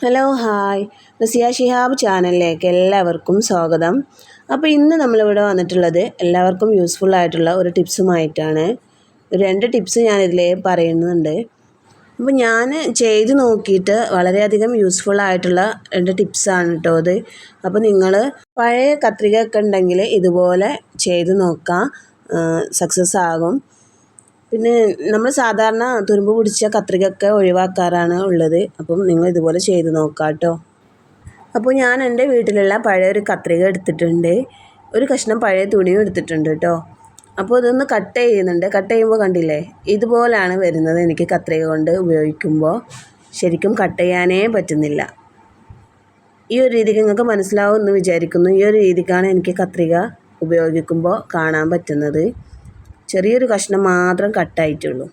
Hello hi Raziya Shihab ചാനലിലേക്ക് എല്ലാവർക്കും സ്വാഗതം. അപ്പോൾ ഇന്ന് നമ്മളിവിടെ വന്നിട്ടുള്ളത് എല്ലാവർക്കും യൂസ്ഫുൾ ആയിട്ടുള്ള ഒരു ടിപ്സുമായിട്ടാണ്. 2 ടിപ്സ് ഞാനിതിൽ പറയുന്നുണ്ട്. അപ്പോൾ ഞാൻ ചെയ്ത് നോക്കിയിട്ട് വളരെയധികം യൂസ്ഫുൾ ആയിട്ടുള്ള 2 ടിപ്സാണ് കേട്ടോ അത്. അപ്പോൾ നിങ്ങൾ പഴയ കത്രിക ഒക്കെ ഉണ്ടെങ്കിൽ ഇതുപോലെ ചെയ്ത് നോക്കാം, സക്സസ് ആകും. പിന്നെ നമ്മൾ സാധാരണ തുരുമ്പ് പിടിച്ച കത്രികയൊക്കെ ഒഴിവാക്കാറാണ് ഉള്ളത്. അപ്പം നിങ്ങൾ ഇതുപോലെ ചെയ്ത് നോക്കാം കേട്ടോ. അപ്പോൾ ഞാൻ എൻ്റെ വീട്ടിലുള്ള പഴയ ഒരു കത്രിക എടുത്തിട്ടുണ്ട്, ഒരു കഷ്ണം പഴയ തുണിയും എടുത്തിട്ടുണ്ട് കേട്ടോ. അപ്പോൾ ഇതൊന്ന് കട്ട് ചെയ്യുന്നുണ്ട്. കട്ട് ചെയ്യുമ്പോൾ കണ്ടില്ലേ, ഇതുപോലെയാണ് വരുന്നത്. എനിക്ക് കത്രിക കൊണ്ട് ഉപയോഗിക്കുമ്പോൾ ശരിക്കും കട്ട് ചെയ്യാനേ പറ്റുന്നില്ല. ഈ ഒരു രീതിക്ക് നിങ്ങൾക്ക് മനസ്സിലാവുമെന്ന് വിചാരിക്കുന്നു. ഈ ഒരു രീതിക്കാണ് എനിക്ക് കത്രിക ഉപയോഗിക്കുമ്പോൾ കാണാൻ പറ്റുന്നത്. ചെറിയൊരു കഷ്ണം മാത്രം കട്ടായിട്ടുള്ളൂ.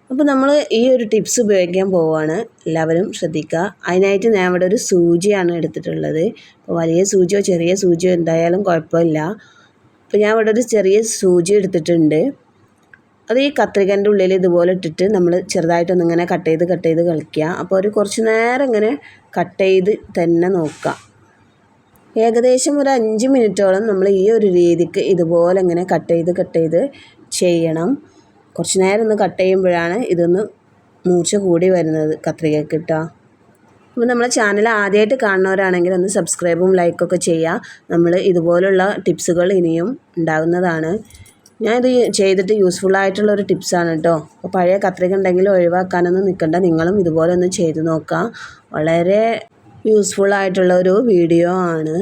അപ്പോൾ നമ്മൾ ഈ ഒരു ടിപ്സ് ഉപയോഗിക്കാൻ പോവുകയാണ്, എല്ലാവരും ശ്രദ്ധിക്കുക. അതിനായിട്ട് ഞാൻ ഇവിടെ ഒരു സൂചിയാണ് എടുത്തിട്ടുള്ളത്. അപ്പോൾ വലിയ സൂചിയോ ചെറിയ സൂചിയോ എന്തായാലും കുഴപ്പമില്ല. അപ്പോൾ ഞാൻ ഇവിടെ ഒരു ചെറിയ സൂചി എടുത്തിട്ടുണ്ട്. അത് ഈ കത്രികൻ്റെ ഉള്ളിൽ ഇതുപോലെ ഇട്ടിട്ട് നമ്മൾ ചെറുതായിട്ടൊന്നിങ്ങനെ കട്ട് ചെയ്ത് കളിക്കുക. അപ്പോൾ ഒരു കുറച്ച് നേരം ഇങ്ങനെ കട്ട് ചെയ്ത് തന്നെ നോക്കുക. ഏകദേശം ഒരു 5 മിനിറ്റോളം നമ്മൾ ഈ ഒരു രീതിക്ക് ഇതുപോലെ ഇങ്ങനെ കട്ട് ചെയ്ത് ചെയ്യണം. കുറച്ച് നേരം ഒന്ന് കട്ട് ചെയ്യുമ്പോഴാണ് ഇതൊന്ന് മൂർച്ച കൂടി വരുന്നത് കത്രികയ്ക്ക് കേട്ടോ. അപ്പോൾ നമ്മളെ ചാനൽ ആദ്യമായിട്ട് കാണുന്നവരാണെങ്കിൽ ഒന്ന് സബ്സ്ക്രൈബും ലൈക്കൊക്കെ ചെയ്യുക. നമ്മൾ ഇതുപോലുള്ള ടിപ്സുകൾ ഇനിയും ഉണ്ടാകുന്നതാണ്. ഞാനിത് ചെയ്തിട്ട് യൂസ്ഫുൾ ആയിട്ടുള്ള ഒരു ടിപ്സാണ് കേട്ടോ. അപ്പോൾ പഴയ കത്രിക ഉണ്ടെങ്കിൽ ഒഴിവാക്കാനൊന്നും നിൽക്കണ്ട, നിങ്ങളും ഇതുപോലെ ഒന്ന് ചെയ്ത് നോക്കാം. വളരെ യൂസ്ഫുൾ ആയിട്ടുള്ള ഒരു വീഡിയോ ആണ്.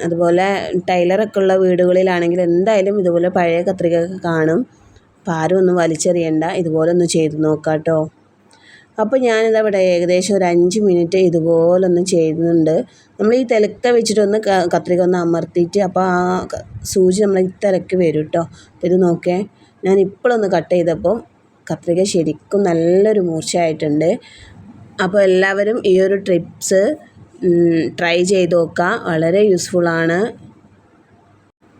അതുപോലെ ടൈലറൊക്കെ ഉള്ള വീടുകളിലാണെങ്കിൽ എന്തായാലും ഇതുപോലെ പഴയ കത്രികയൊക്കെ കാണും. അപ്പോൾ ആരും ഒന്നും വലിച്ചെറിയണ്ട, ഇതുപോലെ ഒന്ന് ചെയ്ത് നോക്കാം കേട്ടോ. അപ്പോൾ ഞാനിതാ ഇവിടെ ഏകദേശം ഒരു 5 മിനിറ്റ് ഇതുപോലൊന്ന് ചെയ്യുന്നുണ്ട്. നമ്മൾ ഈ തിലക്ക വെച്ചിട്ടൊന്ന് കത്രിക ഒന്ന് അമർത്തിയിട്ട് അപ്പോൾ ആ സൂചി നമ്മൾ ഈ തിലക്ക് വരും കേട്ടോ. അപ്പോൾ ഇത് നോക്കേ, ഞാൻ ഇപ്പോഴൊന്ന് കട്ട് ചെയ്തപ്പോൾ കത്രിക ശരിക്കും നല്ലൊരു മൂർച്ചയായിട്ടുണ്ട്. അപ്പോൾ എല്ലാവരും ഈ ഒരു ടിപ്സ് ട്രൈ ചെയ്ത് നോക്കുക, വളരെ യൂസ്ഫുള്ളാണ്.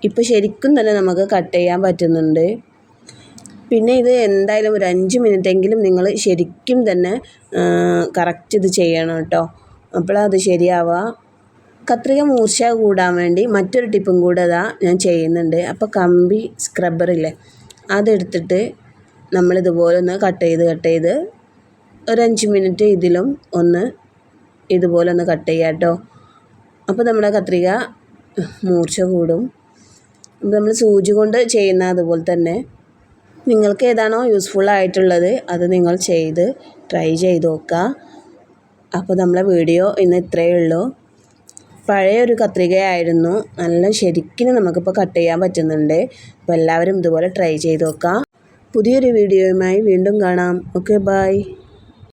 ഇപ്പോൾ ശരിക്കും തന്നെ നമുക്ക് കട്ട് ചെയ്യാൻ പറ്റുന്നുണ്ട്. പിന്നെ ഇത് എന്തായാലും ഒരു 5 മിനിറ്റെങ്കിലും നിങ്ങൾ ശരിക്കും തന്നെ കറക്റ്റ് ഇത് ചെയ്യണം കേട്ടോ, അപ്പോഴത് ശരിയാവുക. കത്രിക മൂർച്ച കൂടാൻ വേണ്ടി മറ്റൊരു ടിപ്പും കൂടെ ഞാൻ ചെയ്യുന്നുണ്ട്. അപ്പോൾ കമ്പി സ്ക്രബ്ബറില്ലേ, അതെടുത്തിട്ട് നമ്മളിതുപോലെ ഒന്ന് കട്ട് ചെയ്ത് ഒരു 5 മിനിറ്റ് ഇതിലും ഒന്ന് ഇതുപോലെ ഒന്ന് കട്ട് ചെയ്യാം കേട്ടോ. അപ്പോൾ നമ്മുടെ കത്രിക മൂർച്ച കൂടും. നമ്മൾ സൂചി കൊണ്ട് ചെയ്യുന്ന അതുപോലെ തന്നെ നിങ്ങൾക്ക് ഏതാണോ യൂസ്ഫുൾ ആയിട്ടുള്ളത് അത് നിങ്ങൾ ട്രൈ ചെയ്ത് നോക്കുക. അപ്പോൾ നമ്മളെ വീഡിയോ ഇന്ന് ഇത്രയേ ഉള്ളൂ. പഴയൊരു കത്രികയായിരുന്നു, നല്ല ശരിക്കും നമുക്കിപ്പോൾ കട്ട് ചെയ്യാൻ പറ്റുന്നുണ്ട്. അപ്പോൾ എല്ലാവരും ഇതുപോലെ ട്രൈ ചെയ്ത് നോക്കുക. പുതിയൊരു വീഡിയോയുമായി വീണ്ടും കാണാം. Okay, by.